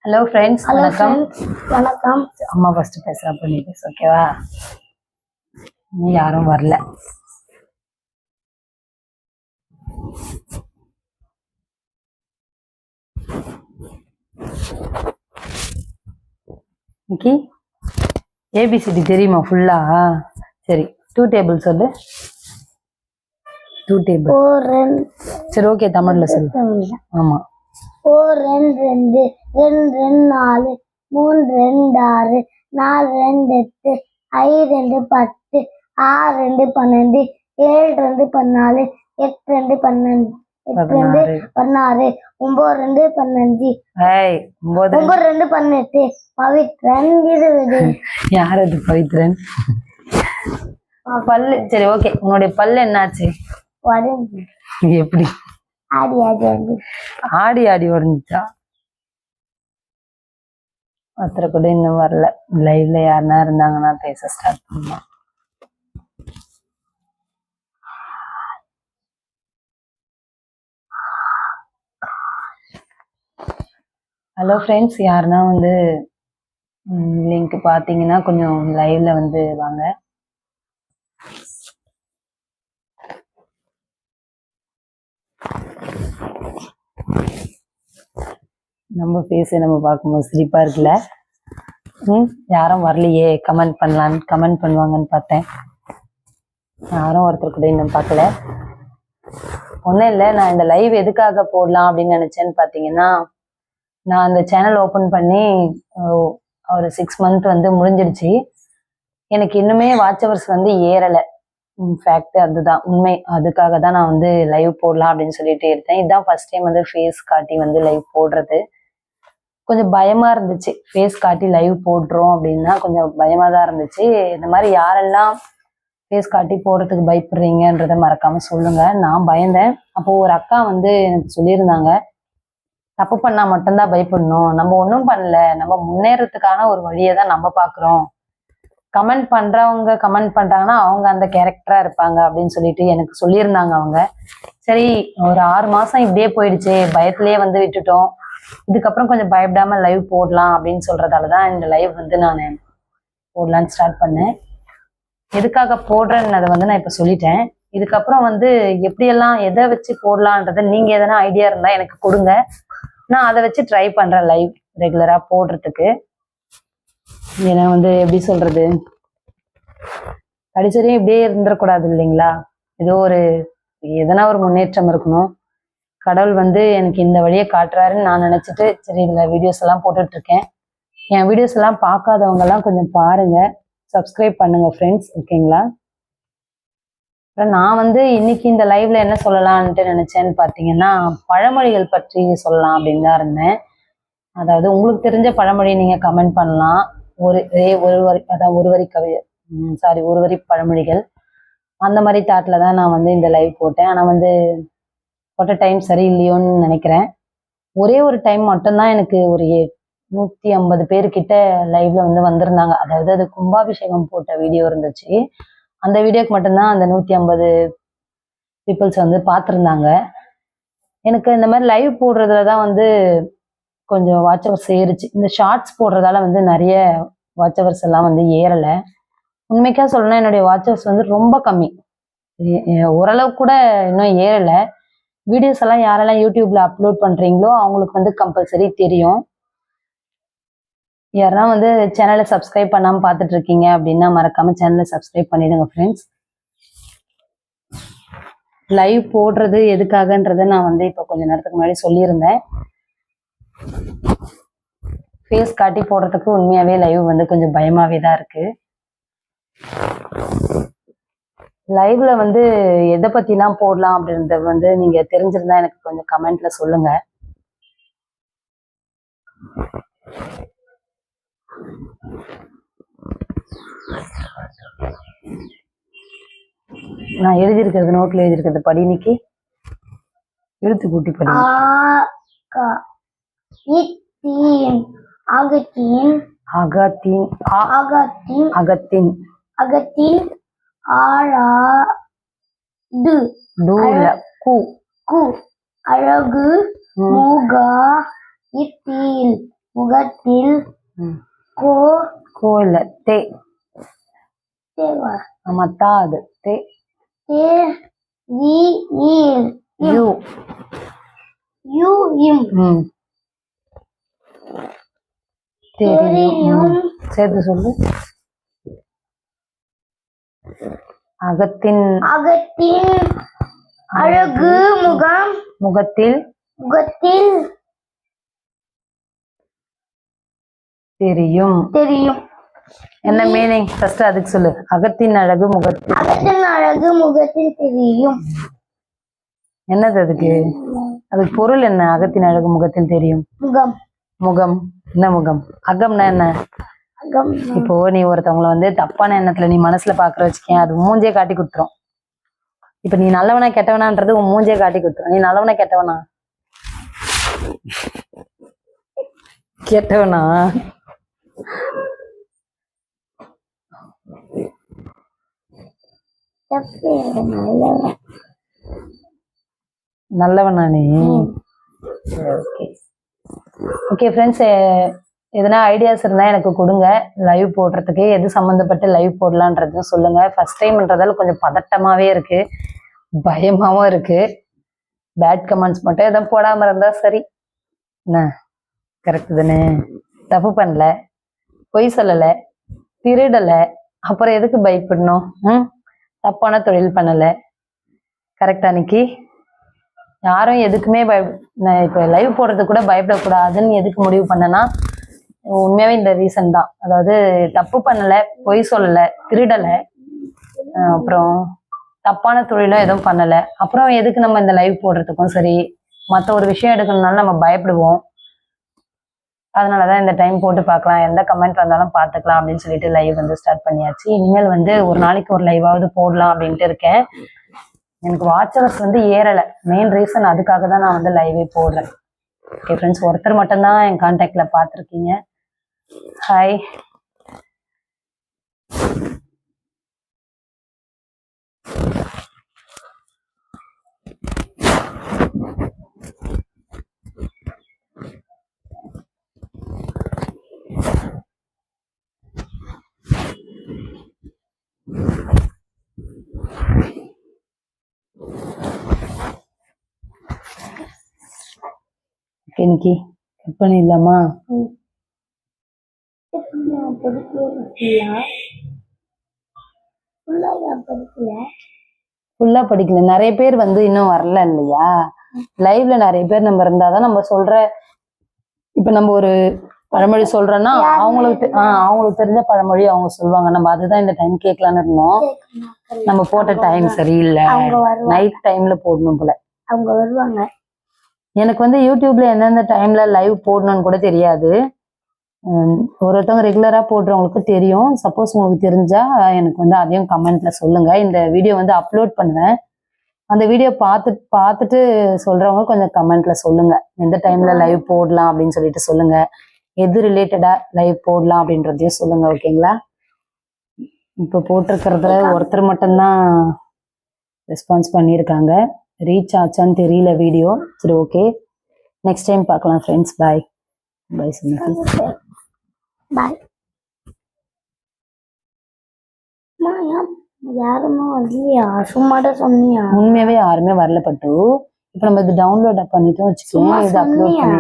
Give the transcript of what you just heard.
Hello friends, வணக்கம். வணக்கம். அம்மா ஃபர்ஸ்ட் பேசுறேன், அப்ப நீ பேசு, ஓகேவா? நீ யாரும் வரல. இன்னைக்கு ஏபிசிடி தெரியுமா ஃபுல்லா? சரி, 2 டேபிள் சொல்லு. 2 டேபிள். சரி, ஓகே, தமிழ்ல சொல்லு. ஆமா. 4 2 2 2 2 4 3 2 6 4 2 8 5 2 10 6 2 12 7 2 14 8 2 12 8 2 16 9 2 15 9 2 18 பவித்ரன். இது யார் அது பவித்ரன்? பல்லு. சரி, ஓகே, உன்னுடைய பல்லு என்னாச்சு? எப்படி ஆடி ஆடி ஆடி உடஞ்சிச்சா? ஒருத்தர் கூட இன்னும் வரல. லைவ்ல யாருன்னா இருந்தாங்கன்னா பேச ஸ்டார்ட் பண்ணலாம். ஹலோ ஃப்ரெண்ட்ஸ், யாருன்னா வந்து லிங்க் பார்த்தீங்கன்னா கொஞ்சம் லைவ்ல வந்து வாங்க. நம்ம பேச நம்ம பார்க்கும்போது சிரிப்பா இருக்குல்ல. யாரும் வரலையே, கமெண்ட் பண்ணலான்னு கமெண்ட் பண்ணுவாங்கன்னு பார்த்தேன். யாரும் ஒருத்தர் கூட இன்னும் பார்க்கல. ஒன்றும் இல்லை, நான் இந்த லைவ் எதுக்காக போடலாம் அப்படின்னு நினைச்சேன்னு பார்த்தீங்கன்னா, நான் அந்த சேனல் ஓப்பன் பண்ணி ஒரு 6 மந்த் வந்து முடிஞ்சிடுச்சு. எனக்கு இன்னுமே வாட்ச் ஹவர்ஸ் வந்து ஏறலை. இன்ஃபேக்ட் அதுதான் உண்மை. அதுக்காக தான் நான் வந்து லைவ் போடலாம் அப்படின்னு சொல்லிட்டு இருந்தேன். இதுதான் ஃபர்ஸ்ட் டைம் வந்து ஃபேஸ் காட்டி வந்து லைவ் போடுறது. கொஞ்சம் பயமா இருந்துச்சு. ஃபேஸ் காட்டி லைவ் போடுறோம் அப்படின்னா கொஞ்சம் பயமா தான் இருந்துச்சு. இந்த மாதிரி யாரெல்லாம் ஃபேஸ் காட்டி போடுறதுக்கு பயப்படுறீங்கன்றதை மறக்காம சொல்லுங்க. நான் பயந்தேன். அப்போ ஒரு அக்கா வந்து எனக்கு சொல்லியிருந்தாங்க, தப்பு பண்ணா மட்டும்தான் பயப்படணும், நம்ம ஒன்றும் பண்ணல, நம்ம முன்னேறதுக்கான ஒரு வழியை தான் நம்ம பார்க்குறோம், கமெண்ட் பண்றவங்க கமெண்ட் பண்றாங்கன்னா அவங்க அந்த கேரக்டரா இருப்பாங்க அப்படின்னு சொல்லிட்டு எனக்கு சொல்லியிருந்தாங்க அவங்க. சரி, ஒரு 6 மாசம் இப்படியே போயிடுச்சு, பயத்திலேயே வந்து விட்டுட்டோம், இதுக்கப்புறம் கொஞ்சம் பயப்படாம லைவ் போடலாம் அப்படின்னு சொல்றதாலதான் இந்த லைவ் வந்து நான் போடலான்னு ஸ்டார்ட் பண்ணேன். எதுக்காக போடுறேன்னு அதை வந்து நான் இப்ப சொல்லிட்டேன். இதுக்கப்புறம் வந்து எப்படியெல்லாம் எதை வச்சு போடலான்றத நீங்க எதனா ஐடியா இருந்தா எனக்கு கொடுங்க. நான் அதை வச்சு ட்ரை பண்றேன் லைவ் ரெகுலரா போடுறதுக்கு. ஏன்னா வந்து எப்படி சொல்றது, கடைசியும் இப்படியே இருந்துடக்கூடாது இல்லைங்களா? ஏதோ ஒரு எதனா ஒரு முன்னேற்றம் இருக்கணும். கடவுள் வந்து எனக்கு இந்த வழியை காட்டுறாருன்னு நான் நினைச்சிட்டு சரி இந்த வீடியோஸ் எல்லாம் போட்டுட்டு இருக்கேன். என் வீடியோஸ் எல்லாம் பார்க்காதவங்க எல்லாம் கொஞ்சம் பாருங்க, சப்ஸ்கிரைப் பண்ணுங்க ஃப்ரெண்ட்ஸ், ஓகேங்களா? அப்புறம் நான் வந்து இன்னைக்கு இந்த லைவ்ல என்ன சொல்லலாம்ட்டு நினைச்சேன்னு பார்த்தீங்கன்னா, பழமொழிகள் பற்றி சொல்லலாம் அப்படின்னு தான் இருந்தேன். அதாவது உங்களுக்கு தெரிஞ்ச பழமொழி நீங்க கமெண்ட் பண்ணலாம். ஒரு வரி, அதான் ஒரு வரி கவி, ஒரு வரி பழமொழிகள், அந்த மாதிரி தாட்ல தான் நான் வந்து இந்த லைவ் போட்டேன். ஆனால் வந்து போட்ட டைம் சரியில்லையோன்னு நினைக்கிறேன். ஒரே ஒரு டைம் மட்டும்தான் எனக்கு ஒரு 150 பேர்கிட்ட லைவ்ல வந்து வந்திருந்தாங்க. அதாவது அது கும்பாபிஷேகம் போட்ட வீடியோ இருந்துச்சு. அந்த வீடியோக்கு மட்டும்தான் அந்த 150 பீப்புள்ஸ் வந்து பார்த்துருந்தாங்க. எனக்கு இந்த மாதிரி லைவ் போடுறதுல தான் வந்து கொஞ்சம் வாட்ச் ஹவர்ஸ் ஏறுச்சு. இந்த ஷார்ட்ஸ் போடுறதால வந்து நிறைய வாட்ச் ஹவர்ஸ் எல்லாம் வந்து ஏறலை. உண்மைக்கா சொல்லணும்னா என்னுடைய வாட்ச் ஹவர்ஸ் வந்து ரொம்ப கம்மி, ஓரளவு கூட இன்னும் ஏறலை. வீடியோஸ் எல்லாம் யாரெல்லாம் யூடியூப்ல அப்லோட் பண்றீங்களோ அவங்களுக்கு வந்து கம்பல்சரி தெரியும். யாரா வந்து சேனலை சப்ஸ்கிரைப் பண்ணாம பார்த்துட்டு இருக்கீங்க அப்படின்னா மறக்காம சேனலை சப்ஸ்கிரைப் பண்ணிடுங்க ஃப்ரெண்ட்ஸ். லைவ் போடுறது எதுக்காகன்றத நான் வந்து இப்போ கொஞ்ச நேரத்துக்கு முன்னாடி சொல்லியிருந்தேன். ஃபேஸ் காட்டி போடுறதுக்கு உண்மையாவே லைவ் வந்து கொஞ்சம் பயமாவே தான் இருக்கு. லைவ்ல வந்து எதை பத்திலாம் போடலாம் அப்படின்றத வந்து நீங்க தெரிஞ்சிருந்தா எனக்கு கொஞ்சம் கமெண்ட்ல சொல்லுங்க. நான் எழுதியிருக்கிறது நோட்ல எழுதியிருக்கிறது படி, இன்னைக்கு எழுத்து கூட்டி படி. அகத்தின் அகத்தின் அகத்தின் அகத்தின் அகத்தின் ஆழாது கு அழகு முக இத்தீன் முகத்தில் ம். கோ கோ இல்ல தே. தேவா ஆமா தா அது தே. தே வி இல் யூ. யூ இம் ம். தெரியும். சேர்த்து சொல்லு. அகத்தின் அழகு முகம் முகத்தில் தெரியும். என்ன மீனிங் ஃபர்ஸ்ட் அதுக்கு சொல்லு. அகத்தின் அழகு முகத்தில் தெரியும். என்னது அதுக்கு பொருள் என்ன? அகத்தின் அழகு முகத்தில் தெரியும். முகம் என்ன முகம்? அகம்னா என்ன? இப்போ நீ ஒருத்தவங்களை வந்து தப்பான எண்ணத்துல நீ மனசுல பாக்குற வச்சுக்கேன், அது மூஞ்சே காட்டி கொடுத்துரும். இப்ப நீ நல்லவனா கெட்டவனான்றது உன் மூஞ்சே காட்டி கொடுத்துரும். நீ நல்லவனா கெட்டவனா? கெட்டவனா? நல்லவனா நீ? ஓகே ஓகே ஃப்ரெண்ட்ஸ், எதனா ஐடியாஸ் இருந்தால் எனக்கு கொடுங்க. லைவ் போடுறதுக்கு எது சம்மந்தப்பட்டு லைவ் போடலான்றதுன்னு சொல்லுங்க. ஃபர்ஸ்ட் டைம்ன்றதால கொஞ்சம் பதட்டமாகவே இருக்கு, பயமாகவும் இருக்கு. பேட் கமெண்ட்ஸ் மட்டும் எதுவும் போடாமல் இருந்தால் சரி. என்ன கரெக்டு தானே? தப்பு பண்ணல, பொய் சொல்லலை, திருடலை, அப்புறம் எதுக்கு பயப்படணும்? தப்பான தொழில் பண்ணலை. கரெக்டா நிக்கி? யாரும் எதுக்குமே நான் இப்போ லைவ் போடுறதுக்கு கூட பயப்படக்கூடாதுன்னு எதுக்கு முடிவு பண்ணேன்னா, உண்மையாவே இந்த ரீசன் தான். அதாவது தப்பு பண்ணலை, பொய் சொல்லலை, திருடலை, அப்புறம் தப்பான தொழிலும் எதுவும் பண்ணலை. அப்புறம் எதுக்கு நம்ம இந்த லைவ் போடுறதுக்கும் சரி, மற்ற ஒரு விஷயம் எடுக்கணும்னாலும் நம்ம பயப்படுவோம். அதனாலதான் இந்த டைம் போட்டு பார்க்கலாம், எந்த கமெண்ட் வந்தாலும் பார்த்துக்கலாம் அப்படின்னு சொல்லிட்டு லைவ் வந்து ஸ்டார்ட் பண்ணியாச்சு. இனிமேல் வந்து ஒரு நாளைக்கு ஒரு லைவாவது போடலாம் அப்படின்ட்டு இருக்கேன். எனக்கு வாட்சவர்ஸ் வந்து ஏறலை, மெயின் ரீசன் அதுக்காக தான் நான் வந்து லைவே போடுறேன். ஓகே ஃப்ரெண்ட்ஸ், ஒருத்தர் மட்டும்தான் என் கான்டாக்ட்ல பார்த்துருக்கீங்க. ஹாய். இன்னைக்கு கட் பண்ணிடலாமா? ஃபுல்லா படிக்கல. நிறைய பேர் வந்து இன்னும் வரல இல்லையா? லைவ்ல நிறைய பேர் நம்ம இருந்தாதான் நம்ம சொல்ற, இப்ப நம்ம ஒரு பழமொழி சொல்றோம்னா அவங்களுக்கு தெரிஞ்ச பழமொழி அவங்க சொல்லுவாங்க. நம்ம அதுதான் இந்த டைம் கேட்கலான்னு இருந்தோம். நம்ம போட்ட டைம் சரியில்லை, நைட் டைம்ல போடணும் போல. அவங்க வருவாங்க. எனக்கு வந்து யூடியூப்ல எந்தெந்த டைம்ல லைவ் போடணும்னு கூட தெரியாது. ஒருத்தவங்க ரெகுலரா போடுறவங்களுக்கு தெரியும். சப்போஸ் உங்களுக்கு தெரிஞ்சா எனக்கு வந்து அதையும் கமெண்ட்ல சொல்லுங்க. இந்த வீடியோ வந்து அப்லோட் பண்ணுவேன். அந்த வீடியோ பார்த்துட்டு சொல்றவங்க கொஞ்சம் கமெண்ட்ல சொல்லுங்க, எந்த டைம்ல லைவ் போடலாம் அப்படின்னு சொல்லிட்டு சொல்லுங்க. எது ரிலேட்டடா லைவ் போடலாம் அப்படின்றதையும் சொல்லுங்க. ஓகேங்களா? இப்போ போட்டிருக்கிறதுல ஒருத்தர் மட்டும்தான் ரெஸ்பான்ஸ் பண்ணியிருக்காங்க. ரீச் ஆச்சான்னு தெரியல வீடியோ. சரி, ஓகே, நெக்ஸ்ட் டைம் பார்க்கலாம் ஃப்ரெண்ட்ஸ். பாய் பாய் சுமிதி. பாய். யாருமே வரலையா? சும்மாதான் சொன்னியா? உண்மையாவே யாருமே வரல பட்டு. இப்போ நம்ம இது டவுன்லோட் பண்ணிட்டோம் வச்சுக்கோங்க, இது அப்லோட் பண்ணி